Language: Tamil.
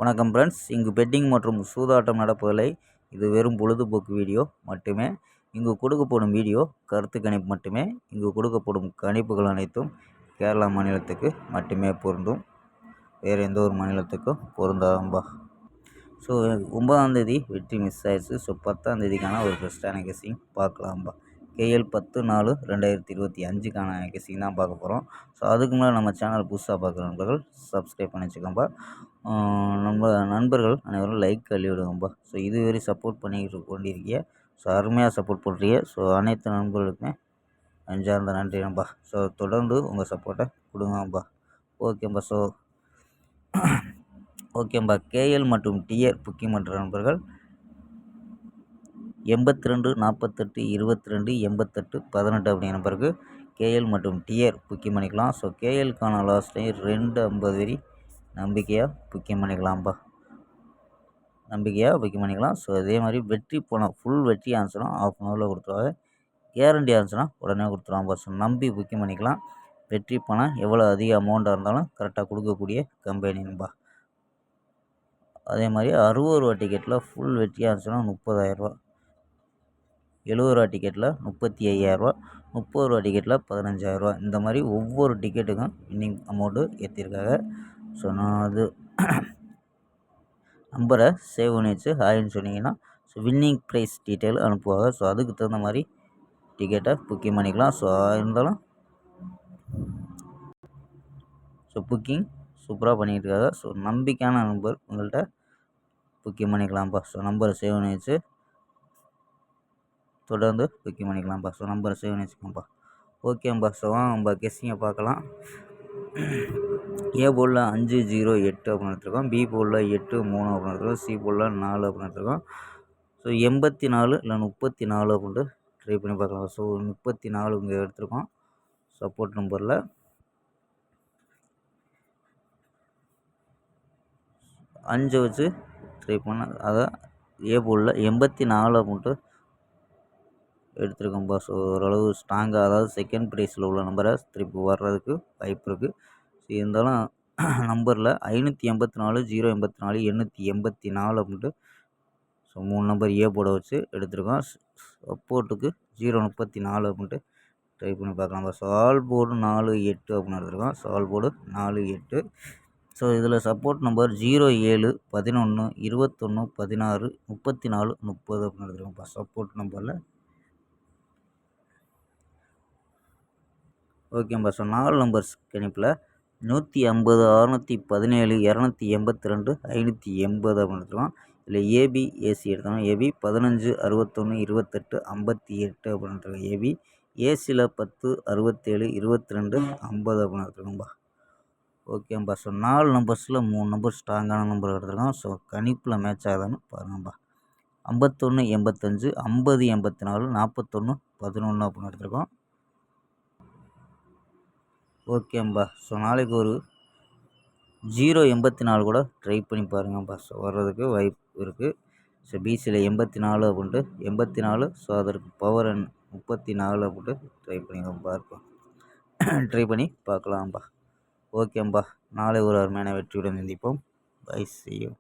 வணக்கம் ஃப்ரெண்ட்ஸ், இங்கு பெட்டிங் மற்றும் சூதாட்டம் நடப்பதில்லை. இது வெறும் பொழுதுபோக்கு வீடியோ மட்டுமே. இங்கு கொடுக்கப்படும் வீடியோ கருத்து கணிப்பு மட்டுமே. இங்கு கொடுக்கப்படும் கணிப்புகள் அனைத்தும் கேரளா மாநிலத்துக்கு மட்டுமே பொருந்தும். வேறு எந்த ஒரு மாநிலத்துக்கும் பொருந்தாதம்பா. ஸோ 9ஆம் தேதி வெற்றி மிஸ் ஆயிடுச்சு. ஸோ 10ஆம் தேதிக்கான ஒரு பெஸ்ட்டான கெஸ்ஸிங் பார்க்கலாம்பா. KL 10/4/2025க்கான கெஸ்ஸிங் தான் பார்க்க போகிறோம். ஸோ அதுக்கு முன்னாடி நம்ம சேனல் புதுசாக பார்க்குற நண்பர்கள் சப்ஸ்கிரைப் பண்ணி வச்சுக்கோம்பா. நம்ம நண்பர்கள் அனைவரும் லைக் அள்ளி விடுங்கப்பா. ஸோ இதுவரை சப்போர்ட் பண்ணிக்கிட்டு கொண்டிருக்கீங்க. ஸோ அருமையாக சப்போர்ட் பண்ணுறீங்க. ஸோ அனைத்து நண்பர்களுக்குமே நெஞ்சார்ந்த நன்றினப்பா. ஸோ தொடர்ந்து உங்கள் சப்போர்ட்டை கொடுங்கப்பா. ஓகேப்பா. ஸோ ஓகேம்பா. KL மற்றும் TR புக்கிங் பண்ணுற நண்பர்கள் 82 48 22 88 18 அப்படிங்கிற நம்பருக்கு KL மற்றும் TR புக்கிங் பண்ணிக்கலாம். ஸோ KLக்கான லாஸ்ட் டைம் 250 வரி நம்பிக்கையாக புக்கிங் பண்ணிக்கலாம்ப்பா. புக்கிங் பண்ணிக்கலாம். ஸோ அதே மாதிரி வெற்றி போனால் ஃபுல் வெற்றி ஆன்சரும் ½ அன் ஹவரில் கொடுத்துருவாங்க. கேரண்டி ஆன்சர்னா உடனே கொடுத்துருவாங்க. ஸோ நம்பி புக்கிங் பண்ணிக்கலாம். வெற்றி பணம் எவ்வளோ அதிக அமௌண்ட்டாக இருந்தாலும் கரெக்டாக கொடுக்கக்கூடிய கம்பெனின்பா. அதே மாதிரி 60 ரூபா டிக்கெட்டில் ஃபுல் வெற்றி ஆன்சர்னா 30,000 ரூபா, 70 ரூபா டிக்கெட்டில் 35,000 ரூபா, 30 ரூபா டிக்கெட்டில் 15,000 ரூபா. இந்த மாதிரி ஒவ்வொரு டிக்கெட்டுக்கும் வின்னிங் அமௌண்ட்டு ஏற்றிருக்காங்க. ஸோ நான் அது நம்பரை சேவ் பண்ணி வச்சு ஹாய்ன்னு சொன்னீங்கன்னா ஸோ வின்னிங் ப்ரைஸ் டீட்டெயில் அனுப்புவாங்க. ஸோ அதுக்கு தகுந்த மாதிரி டிக்கெட்டை புக்கிங் பண்ணிக்கலாம். ஸோ இருந்தாலும் ஸோ புக்கிங் சூப்பராக பண்ணிகிட்டு இருக்காங்க. ஸோ நம்பிக்கையான நம்பர் உங்கள்கிட்ட புக்கிங் பண்ணிக்கலாம்ப்பா. ஸோ நம்பரை சேவ் பண்ணி வச்சு தொடர்ந்து புக்கிங் பண்ணிக்கலாம்ப்பா. ஸோ நம்பரை சேவ் பண்ணி வச்சுக்கோம்ப்பா. ஓகேம்பா. ஸோ நம்ம கெஸ்ஸிங்கை பார்க்கலாம். A போர்டில் 5-0-8 அப்படின்னு எடுத்துருக்கோம். B போர்டில் 8-3 அப்படின்னு எடுத்துருக்கோம். C போர்டில் 4 அப்படின்னு எடுத்துருக்கோம். ஸோ 84 இல்லை 34 அப்படின்ட்டு ட்ரை பண்ணி பார்க்கலாம். ஸோ 34 இங்கே எடுத்துருக்கோம். சப்போர்ட் நம்பரில் 5 வச்சு ட்ரை பண்ண, அதான் A போர்டில் 84 அப்படின்ட்டு எடுத்துருக்கோம்ப்பா. ஸோ ஓரளவு ஸ்ட்ராங்காக, அதாவது செகண்ட் ப்ரைஸில் உள்ள நம்பரை திருப்பி வர்றதுக்கு வாய்ப்பு இருக்குது. ஸோ இருந்தாலும் நம்பரில் 584 084 884 அப்படின்ட்டு ஸோ 3 நம்பர் A போர்டை வச்சு எடுத்துருக்கோம். சப்போர்ட்டுக்கு 034 அப்படின்ட்டு ட்ரை பண்ணி பார்க்கலாம்ப்பா. ஸோ ஆல் போர்டு 4-8 அப்படின்னு எடுத்துருக்கோம். So all board 4-8. ஸோ இதில் சப்போர்ட் நம்பர் 07 11 21 16 34 30 அப்படின்னு எடுத்துருக்கோம்ப்பா. சப்போர்ட் நம்பரில் ஓகேம்பா. ஸோ 4 நம்பர்ஸ் கணிப்பில் 150 617 282 580 அப்படின்னு எடுத்துருக்கோம். இதில் AB AC எடுத்தோம்னா AB 15 61 28 58 அப்படின்னு எடுத்துருக்கோம். AB ஏசியில் 10 67 22 50 அப்படின்னு எடுத்துருக்கோம்பா. ஓகேம்பா. ஸோ 4 நம்பர்ஸில் 3 நம்பர் ஸ்ட்ராங்கான நம்பர் எடுத்துருக்கோம். ஸோ கணிப்பில் மேட்ச் ஆகுதான்னு பாருங்கப்பா. 51 85 50 84 41 11 அப்படின்னு எடுத்துருக்கோம். ஓகேம்பா. ஸோ நாளைக்கு ஒரு 084 கூட ட்ரை பண்ணி பாருங்கப்பா. ஸோ வர்றதுக்கு வாய்ப்பு இருக்குது. ஸோ பிசியில் 84 அப்படின்ட்டு 84. ஸோ அதற்கு பவர் 34 அப்படின்ட்டு ட்ரை பண்ணி பார்க்கலாம்ப்பா. ஓகேம்பா. நாளை ஒரு அருமையான வெற்றியுடன் சந்திப்போம். Bye, see you.